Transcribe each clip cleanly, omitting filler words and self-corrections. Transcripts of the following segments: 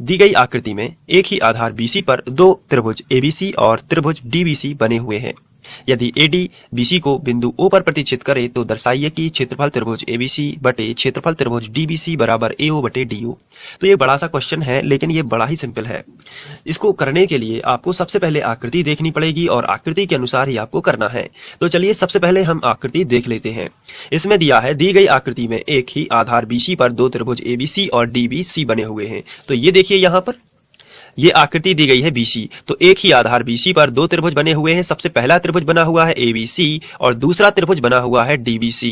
दी गई आकृति में एक ही आधार BC पर दो त्रिभुज ABC और त्रिभुज DBC बने हुए हैं। यदि AD BC को बिंदु O पर प्रतिच्छेद करे तो दर्शाइए कि क्षेत्रफल त्रिभुज ABC बटे क्षेत्रफल त्रिभुज DBC बराबर AO बटे DO। तो ये बड़ा सा क्वेश्चन है, लेकिन ये बड़ा ही सिंपल है। इसको करने के लिए आपको सबसे पहले आकृति देखनी पड़ेगी और आकृति के अनुसार ही आपको करना है। तो चलिए सबसे पहले हम आकृति देख लेते हैं। इसमें दिया है, दी गई आकृति में एक ही आधार BC पर दो त्रिभुज ABC और DBC बने हुए हैं। तो ये देखिए यहाँ पर ये आकृति दी गई है BC, तो एक ही आधार BC पर दो त्रिभुज बने हुए हैं। सबसे पहला त्रिभुज बना हुआ है ABC और दूसरा त्रिभुज बना हुआ है DBC।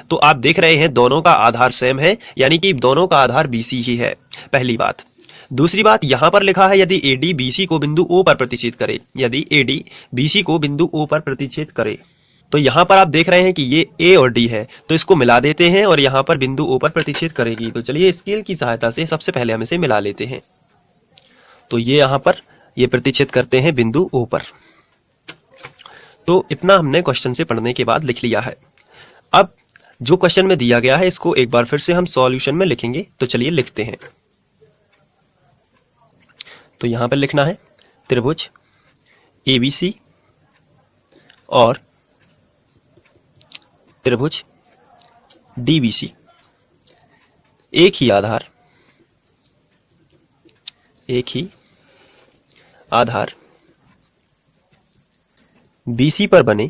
तो आप देख रहे हैं दोनों का आधार सेम है, यानी कि दोनों का आधार BC ही है, पहली बात। दूसरी बात, यहां पर लिखा है यदि AD BC को बिंदु O पर प्रतिच्छेद करे, यदि AD BC को बिंदु O पर प्रतिच्छेद करे। तो यहाँ पर आप देख रहे हैं कि ये A और D है, तो इसको मिला देते हैं और यहाँ पर बिंदु O पर प्रतिच्छेद करेगी। तो चलिए स्केल की सहायता से सबसे पहले हम इसे मिला लेते हैं। तो ये यहाँ पर ये प्रतिच्छेद करते हैं बिंदु O पर। तो इतना हमने क्वेश्चन से पढ़ने के बाद लिख लिया है। अब जो क्वेश्चन में दिया गया है इसको एक बार फिर से हम सॉल्यूशन में लिखेंगे। तो चलिए लिखते हैं। तो यहाँ पर लिखना है त्रिभुज ABC और त्रिभुज DBC, एक ही आधार BC पर बने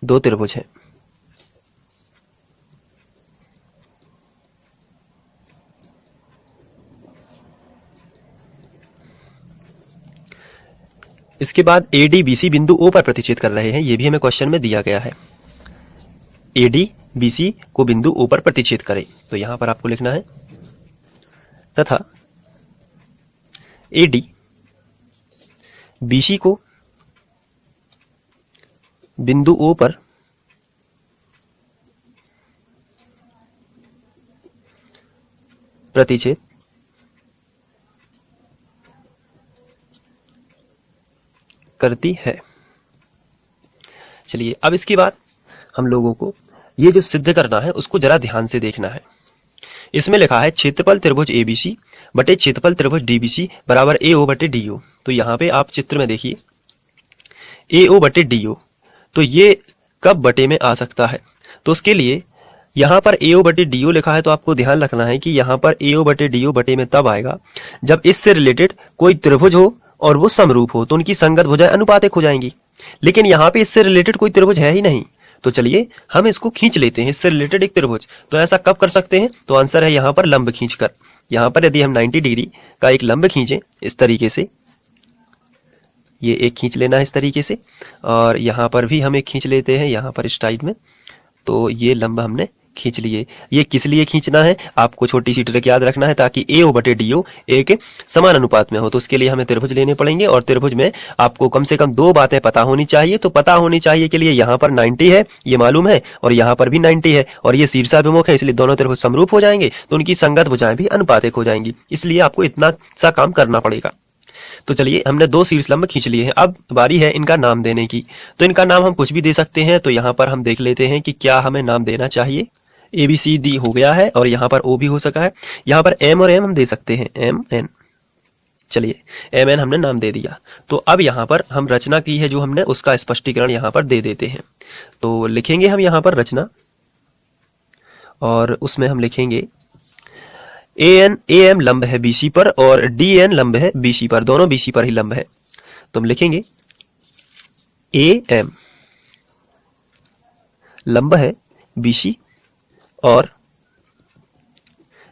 दो त्रिभुज हैं। इसके बाद AD BC बिंदु O पर प्रतिच्छेद कर रहे हैं, यह भी हमें क्वेश्चन में दिया गया है। AD BC को बिंदु O पर प्रतिच्छेद करे, तो यहां पर आपको लिखना है तथा AD BC को बिंदु O पर प्रतिच्छेद करती है। चलिए अब इसके बाद हम लोगों को ये जो सिद्ध करना है उसको जरा ध्यान से देखना है। इसमें लिखा है क्षेत्रफल त्रिभुज ABC बटे क्षेत्रफल त्रिभुज DBC बराबर AO बटे DO। तो यहाँ पे आप चित्र में देखिए AO बटे DO, तो ये कब बटे में आ सकता है? तो उसके लिए यहाँ पर AO बटे DO लिखा है, तो आपको ध्यान रखना है कि यहाँ पर AO बटे DO बटे में तब आएगा जब इससे रिलेटेड कोई त्रिभुज हो और वो समरूप हो, तो उनकी संगत भुजाएं अनुपातिक हो जाएंगी। लेकिन यहाँ पे इससे रिलेटेड कोई त्रिभुज है ही नहीं, तो चलिए हम इसको खींच लेते हैं, इससे रिलेटेड एक त्रिभुज। तो ऐसा कब कर सकते हैं? तो आंसर है यहाँ पर लंब खींचकर। यहाँ पर यदि हम 90 डिग्री का एक लंब खींचें इस तरीके से, ये एक खींच लेना है इस तरीके से, और यहाँ पर भी हम एक खींच लेते हैं यहाँ पर इस टाइप में। तो ये लंब हमने खींच लिए। ये किस लिए खींचना है आपको छोटी सी ट्रिक याद रखना है, ताकि AO बटे DO एक समान अनुपात में हो। तो उसके लिए हमें त्रिभुज लेने पड़ेंगे और त्रिभुज में आपको कम से कम दो बातें पता होनी चाहिए। तो पता होनी चाहिए के लिए यहाँ पर 90 है, ये मालूम है, और यहाँ पर भी 90 है, और ये शीर्षाभिमुख है, इसलिए दोनों त्रिभुज समरूप हो जाएंगे, तो उनकी संगत भुजाएं भी अनुपातिक हो जाएंगी। इसलिए आपको इतना सा काम करना पड़ेगा। तो चलिए हमने दो शीर्ष लंब खींच लिए हैं, अब बारी है इनका नाम देने की। तो इनका नाम हम कुछ भी दे सकते हैं। तो यहाँ पर हम देख लेते हैं कि क्या हमें नाम देना चाहिए। ABCD हो गया है और यहाँ पर O भी हो सका है। यहाँ पर M और M हम दे सकते हैं, MN। चलिए MN हमने नाम दे दिया। तो अब यहाँ पर हम रचना की है जो हमने, उसका स्पष्टीकरण यहाँ पर दे देते हैं। तो लिखेंगे हम यहाँ पर रचना, और उसमें हम लिखेंगे AM लंब है BC पर और DN लंब है BC पर, दोनों BC पर ही लंब है। तो हम लिखेंगे AM लंब है BC और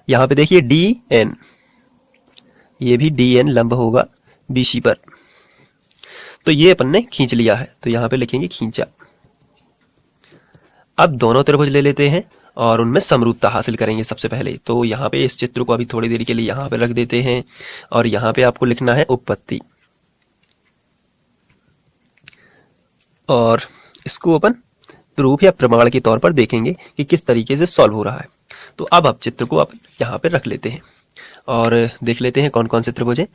यहाँ पे देखिए DN, ये भी DN लंब होगा BC पर। तो ये अपन ने खींच लिया है, तो यहाँ पे लिखेंगे खींचा। अब दोनों त्रिभुज ले लेते हैं और उनमें समरूपता हासिल करेंगे सबसे पहले। तो यहाँ पे इस चित्र को अभी थोड़ी देर के लिए यहाँ पे रख देते हैं और यहाँ पे आपको लिखना है उपपत्ति, और इसको अपन प्रूफ या प्रमाण के तौर पर देखेंगे कि किस तरीके से सॉल्व हो रहा है। तो अब आप चित्र को आप यहाँ पे रख लेते हैं और देख लेते हैं कौन कौन से त्रिभुज हैं।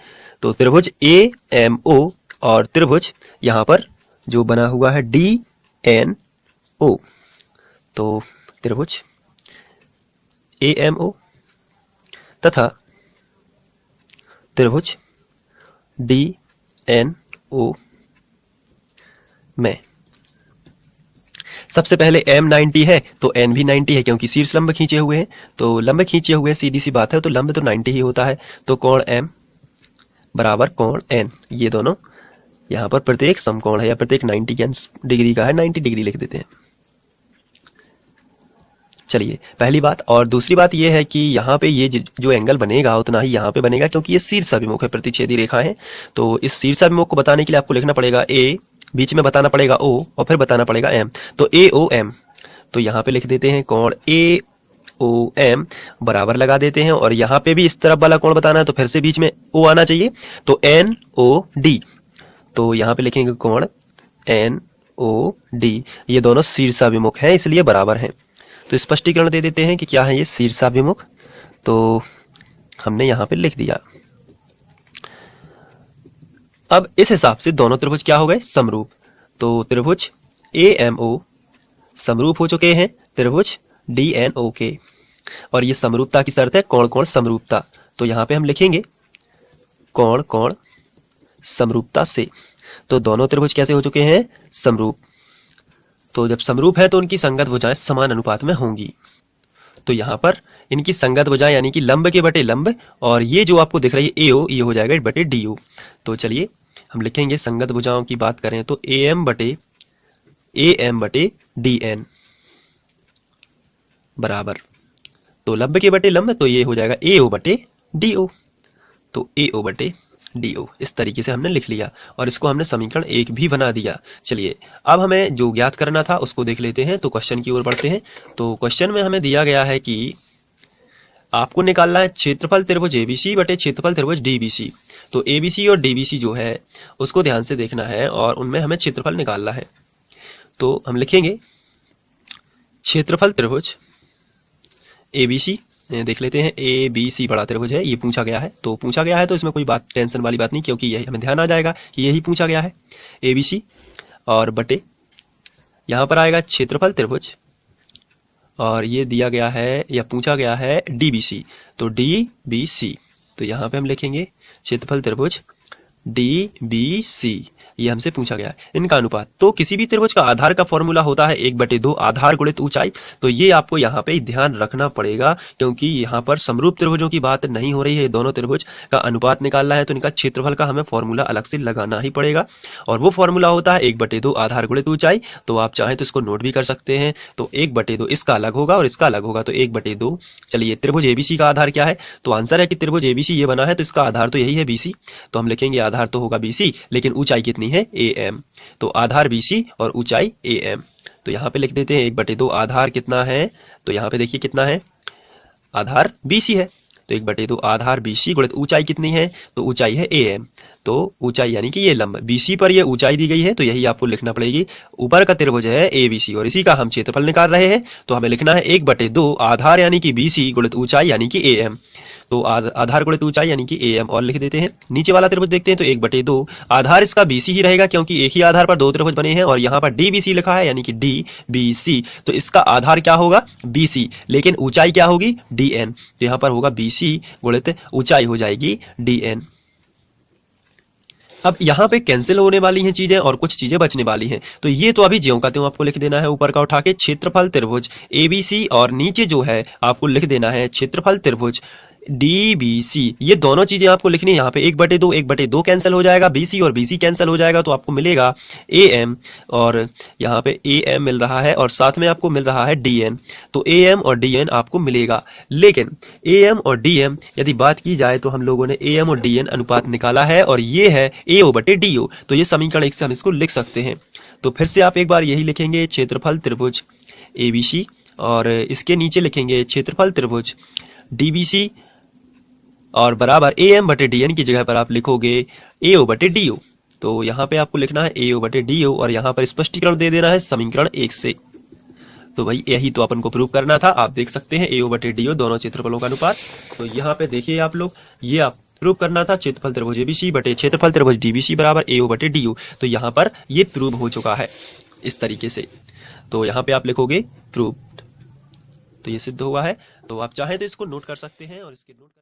तो त्रिभुज AMO और त्रिभुज यहाँ पर जो बना हुआ है DNO। तो त्रिभुज AMO तथा त्रिभुज DNO में सबसे पहले M 90 है तो N भी 90 है, क्योंकि शीर्ष लंब खींचे हुए हैं, तो लंब खींचे हुए सीधी सी बात है, तो लंब तो 90 ही होता है। तो कोण M बराबर कोण N, ये दोनों यहाँ पर प्रत्येक समकोण है या प्रत्येक 90 डिग्री का है, 90 डिग्री लिख देते हैं। चलिए पहली बात। और दूसरी बात ये है कि यहाँ पे ये जो एंगल बनेगा उतना ही यहाँ पे बनेगा, क्योंकि ये शीर्षाभिमुख है, प्रतिच्छेदी रेखा है। तो इस शीर्षाभिमुख को बताने के लिए आपको लिखना पड़ेगा A, बीच में बताना पड़ेगा O और फिर बताना पड़ेगा M। तो AOM, तो यहाँ पे लिख देते हैं कोण AOM बराबर लगा देते हैं, और यहाँ पे भी इस तरफ वाला कोण बताना है तो फिर से बीच में O आना चाहिए, तो NOD। तो यहाँ पे लिखेंगे कोण NOD, ये दोनों शीर्षाभिमुख हैं इसलिए बराबर हैं। तो स्पष्टीकरण दे देते हैं कि क्या है ये शीर्षाभिमुख, तो हमने यहाँ पे लिख दिया। अब इस हिसाब से दोनों त्रिभुज क्या हो गए, समरूप। तो त्रिभुज AMO समरूप हो चुके हैं त्रिभुज DNO के, और ये समरूपता की शर्त है कोण कोण समरूपता। तो यहाँ पे हम लिखेंगे कोण कोण समरूपता से। तो दोनों त्रिभुज कैसे हो चुके हैं, समरूप। तो जब समरूप है तो उनकी संगत भुजाएं समान अनुपात में होंगी। तो यहाँ पर इनकी संगत भुजाएं यानी कि लंब के बटे लंब, और ये जो आपको दिख रही है AO, ये हो जाएगा बटे DO। तो चलिए हम लिखेंगे संगत भुजाओं की बात करें तो AM बटे DN बराबर, तो लंब के बटे लंब, तो ये हो जाएगा AO बटे DO। तो AO बटे DO इस तरीके से हमने लिख लिया, और इसको हमने समीकरण 1 भी बना दिया। चलिए अब हमें जो ज्ञात करना था उसको देख लेते हैं। तो क्वेश्चन की ओर बढ़ते हैं। तो क्वेश्चन में हमें दिया गया है कि आपको निकालना है क्षेत्रफल त्रिभुज ABC बटे क्षेत्रफल त्रिभुज DBC। तो ABC और DBC जो है उसको ध्यान से देखना है, और उनमें हमें क्षेत्रफल निकालना है। तो हम लिखेंगे क्षेत्रफल त्रिभुज ABC, देख लेते हैं ABC बड़ा त्रिभुज है, ये पूछा गया है। तो पूछा गया है तो इसमें कोई बात टेंशन वाली बात नहीं, क्योंकि यही हमें ध्यान आ जाएगा कि यही पूछा गया है ABC, और बटे यहाँ पर आएगा क्षेत्रफल त्रिभुज, और ये दिया गया है या पूछा गया है DBC। तो DBC, तो यहाँ पे हम लिखेंगे क्षेत्रफल त्रिभुज DBC, ये हमसे पूछा गया है। इनका अनुपात, तो किसी भी त्रिभुज का आधार का फॉर्मूला होता है 1/2 आधार गुणित ऊंचाई। तो ये आपको यहाँ पे ध्यान रखना पड़ेगा, क्योंकि यहाँ पर समरूप त्रिभुजों की बात नहीं हो रही है। दोनों त्रिभुज का अनुपात निकालना है तो इनका क्षेत्रफल का हमें फॉर्मूला अलग से लगाना ही पड़ेगा, और वो फॉर्मूला होता है 1/2 आधार गुणित ऊंचाई। तो आप चाहें तो इसको नोट भी कर सकते हैं। तो 1/2 इसका अलग होगा और इसका अलग होगा, तो 1/2। चलिए त्रिभुज ABC का आधार क्या है, तो आंसर है कि त्रिभुज ABC ये बना है तो इसका आधार तो यही है BC। तो हम लिखेंगे आधार तो होगा BC, लेकिन ऊंचाई कितनी है, AM। तो आधार BC और ऊंचाई AM। तो यहाँ पे लिख देते हैं 1/2 आधार कितना है, तो यहाँ पे देखिए कितना है, आधार BC है। तो 1/2 आधार BC गुणित ऊंचाई कितनी है, तो ऊंचाई है AM। तो ऊंचाई यानी कि ये लंब BC पर ये ऊंचाई दी गई है, तो यही आपको लिखना पड़ेगी। ऊपर का त्रिभुज है ABC और इसी का हम क्षेत्रफल निकाल रहे हैं, तो हमें लिखना है 1/2 आधार यानी कि BC गुणित ऊंचाई यानी कि AM। तो आधार गुणित ऊंचाई यानी कि AM, और लिख देते हैं। नीचे वाला त्रिभुज देखते हैं, तो 1/2 आधार इसका BC ही रहेगा, क्योंकि एक ही आधार पर दो त्रिभुज बने हैं, और यहाँ पर DBC लिखा है यानी कि DBC। तो इसका आधार क्या होगा, BC, लेकिन ऊंचाई क्या होगी, DN। तो यहाँ पर होगा BC गुणित ऊंचाई हो जाएगी DN। अब यहाँ पे कैंसिल होने वाली हैं चीजें और कुछ चीजें बचने वाली हैं, तो ये तो अभी ज्यों का त्यों आपको लिख देना है ऊपर का उठा के, क्षेत्रफल त्रिभुज ABC, और नीचे जो है आपको लिख देना है क्षेत्रफल त्रिभुज DBC। ये दोनों चीजें आपको लिखनी है। यहाँ पे 1/2 कैंसिल हो जाएगा, BC और BC कैंसिल हो जाएगा, तो आपको मिलेगा AM, और यहाँ पे AM मिल रहा है और साथ में आपको मिल रहा है DN। तो AM और DN आपको मिलेगा, लेकिन AM और DM यदि बात की जाए तो हम लोगों ने AM और DN अनुपात निकाला है, और ये है AO/DO। तो ये समीकरण 1 से हम इसको लिख सकते हैं। तो फिर से आप एक बार यही लिखेंगे, क्षेत्रफल त्रिभुज ABC, और इसके नीचे लिखेंगे क्षेत्रफल त्रिभुज DBC, और बराबर AM/DN की जगह पर आप लिखोगे AO/DO। तो यहाँ पे आपको लिखना है AO/DO, और यहाँ पर स्पष्टीकरण दे देना है समीकरण 1 से। तो भाई यही तो अपन को प्रूव करना था। आप देख सकते हैं AO/DO दोनों क्षेत्रफलों का अनुपात। तो यहाँ पे देखिए आप लोग, ये आप प्रूव करना था क्षेत्रफल त्रिभुज ABC बटे क्षेत्रफल त्रिभुज DBC बराबर AO/DO। तो यहाँ पर ये प्रूव हो चुका है इस तरीके से। तो यहाँ पे आप लिखोगे प्रूव्ड, तो ये सिद्ध हुआ है। तो आप चाहें तो इसको नोट कर सकते हैं, और इसके नोट